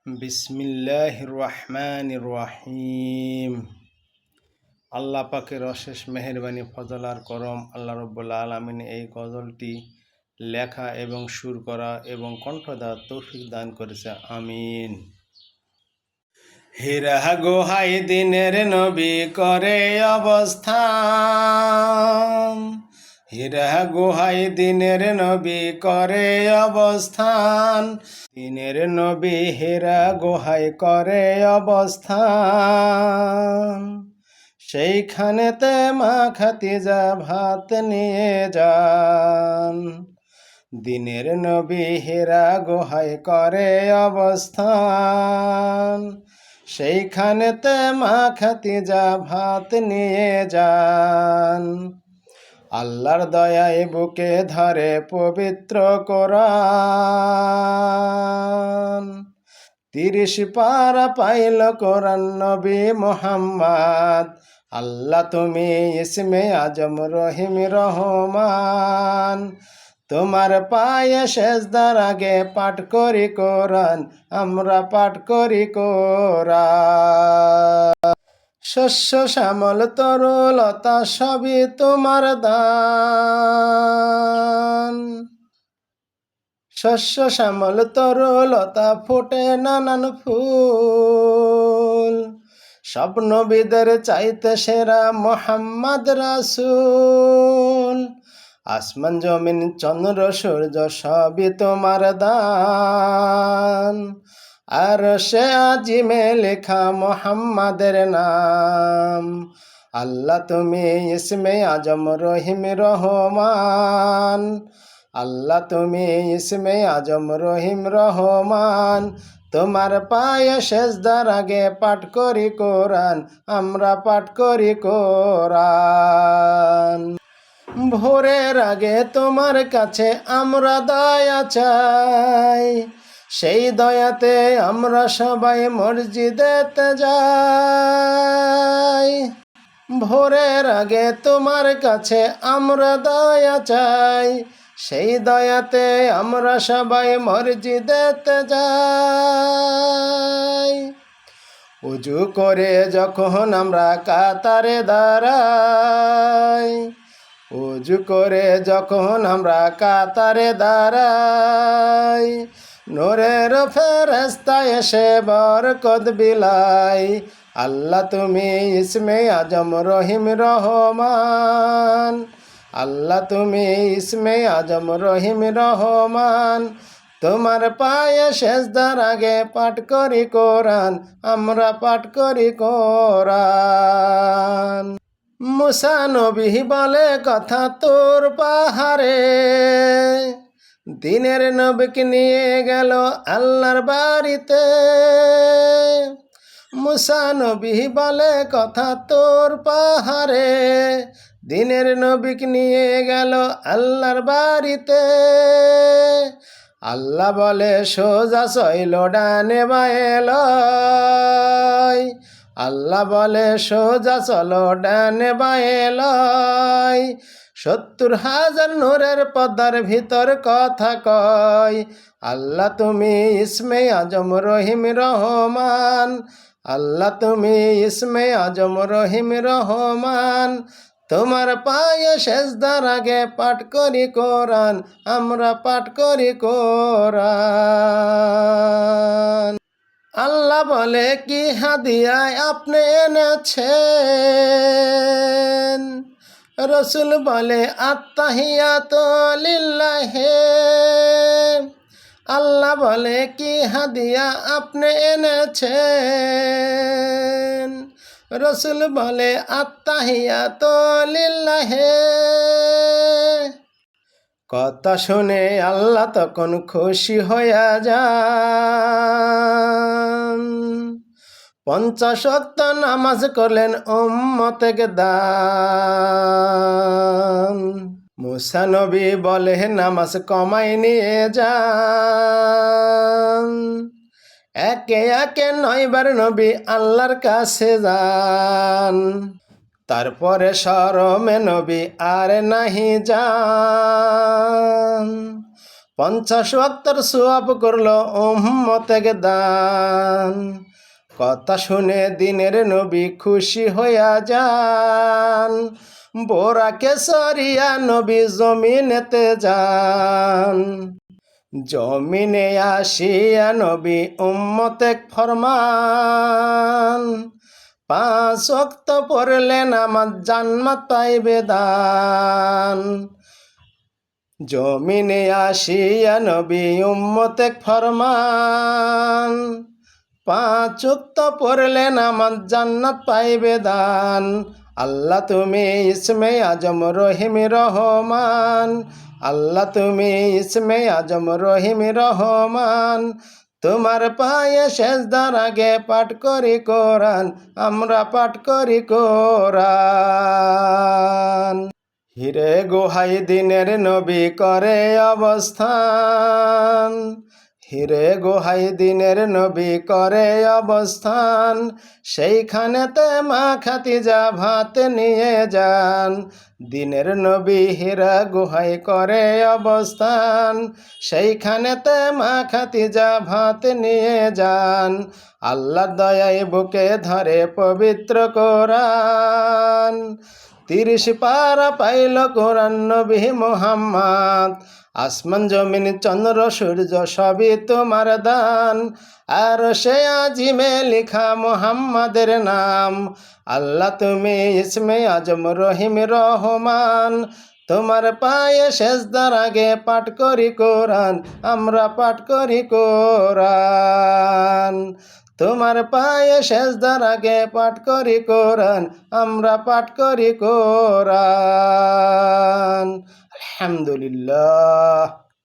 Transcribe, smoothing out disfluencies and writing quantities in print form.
বিসমিল্লাহির রহমানির রহিম। আল্লাহ পাকের অশেষ মেহেরবানি, ফজল আর করম। আল্লাহ রব্বুল আলামিন এই গজলটি লেখা এবং সুর করা এবং কণ্ঠ দেওয়ার তৌফিক দান করেছে, আমিন। হীরা গুহায় দিনের নবী করে অবস্থান, হীরা গুহায় দিনের নবী করে অবস্থান, দিনের নবী হীরা গুহায় করে অবস্থান। সেইখানেতে মা খাদিজা ভাত নিয়ে যান, দিনের নবী হীরা গুহায় করে অবস্থান। সেইখানেতে মা খাদিজা ভাত নিয়ে যান। আল্লাহর দয়ায় বুকে ধরে পবিত্র কোরআন, 30 পারা পাইল কোরআন নবী মুহাম্মদ। আল্লাহ তুমি ইসমে আজম রহিম রহমান, তোমার পায়ে সেজদার আগে পাঠ করি কোরআন, আমরা পাঠ করি কোরআন। শস্য শ্যামল তরুলতা সবই তোমার দান, শস্য শ্যামল তরুলতা ফোটে নানান ফুল। সব নবীদের চাইতে সেরা মুহাম্মদ রাসূল। আসমান জমিন চন্দ্র সূর্য সবই তোমার দান, আর সে আজিমে লেখা মুহাম্মাদের নাম। আল্লাহ তুমি ইসমে আজম রহিম রহমান, আল্লাহ তুমি ইসমে আজম রহিম রহমান। তোমার পায়ে সেজদার আগে পাঠ করি কোরআন, আমরা পাঠ করি কোরআন। ভোরের আগে তোমার কাছে আমরা দয়া চাই, সেই দয়াতে আমরা সবাই মসজিদেতে যাই। ভোরের আগে তোমার কাছে আমরা দয়া চাই, সেই দয়াতে আমরা সবাই মসজিদেতে যাই। উজু করে যখন আমরা কাতারে দাঁড়াই, উজু করে যখন আমরা কাতারে দাঁড়াই, নূরের ফেরেশতা এসে বরকত বিলাই। আল্লাহ তুমি ইসমে আজম রহিম রহমান, আল্লাহ তুমি ইসমে আজম রহিম রহমান। তোমার পায়ে সেজদার আগে পাঠ করি কোরআন, আমরা পাঠ করি কোরআন। মুসা নবী বলে কথা তোর পাহাড়ে, দিনের নবীকে নিয়ে গেল আল্লাহর বাড়িতে। মুসা নবী বলে কথা তোর পাহাড়ে, দিনের নবীকে নিয়ে গেল আল্লাহর বাড়িতে। আল্লাহ বলে সোজা চইল ডানে বায়ে লয়, আল্লাহ বলে সোজা চলো ডানে বায়ে লয়। 70,000 নূরের পর্দার ভিতর কথা কয়। আল্লাহ তুমি ইসমে আজম রহিম রহমান, আল্লাহ তুমি ইসমে আজম রহিম রহমান। তোমার পায়ে সেজদার আগে পাঠ করি কোরআন, আমরা পাঠ করি কোরআন। আল্লাহ বলে কি হাদিয়ায় আপনি এনেছেন, রসুল বলে আত্তাহিয়াতু লিল্লাহি। আল্লাহ বলে কি হাদিয়া আপনি এনেছেন, রসুল বলে আত্তাহিয়াতু লিল্লাহি। কথা শুনে আল্লাহ তখন খুশি হইয়া যান, 50 ওয়াক্ত নামাজ করলেন উম্মতকে দান। মুসা নবী বলে নামাজ কমাই নিয়ে যান, একে একে 9 বার নবী আল্লাহর কাছে যান। তারপরে শরমে নবী আর নাহি যান, 50 ওয়াক্তের সওয়াব করলো উম্মতেকে দান। কথা শুনে দিনের নবী খুশি হইয়া যান, বোরাকে সরিয়া নবী জমিনেতে যান। জমিনে আসিয়া নবী উম্মতেক ফরমান, 5 ওয়াক্ত পড়লে নামাজ জান্নাত পাইবে দান। জমিনে আসিয়া নবী উম্মতেক ফরমান, 5 ওয়াক্ত পড়লে নামাজ জান্নাত পাইবে দান। আল্লাহ তুমি ইসমে আজম রহিম রহমান, আল্লাহ তুমি ইসমে আজম রহিম রহমান। তোমার পায়ে সেজদার আগে পাঠ করি কোরআন, আমরা পাঠ করি কোরআন। হিরে গুহাই দিনের নবী করে অবস্থান, হিরে গুহাই দিনের নবী করে অবস্থান। সেইখানেতে মা খাদিজা ভাত নিয়ে যান। দিনের নবী হীরা গুহাই করে অবস্থান, সেইখানেতে মা খাদিজা ভাত নিয়ে যান। আল্লাহর দয়ায় বুকে ধরে পবিত্র কোরআন, 30 পারা পাইল কোরআন নবী মুহাম্মদ। আসমান জমিন চন্দ্র সূর্য সবই তোমার দান, আর সে আজিমে লিখা মুহাম্মাদের নাম। আল্লাহ তুমি ইসমে আজম রহিম রহমান, তোমার পায়ে সেজদার আগে পাঠ করি কোরআন, আমরা পাঠ করি কোরআন। তোমার পায়ে সেজদার আগে পাঠ করি কোরআন, আমরা পাঠ করি কোরআন। আলহামদুলিল্লাহ।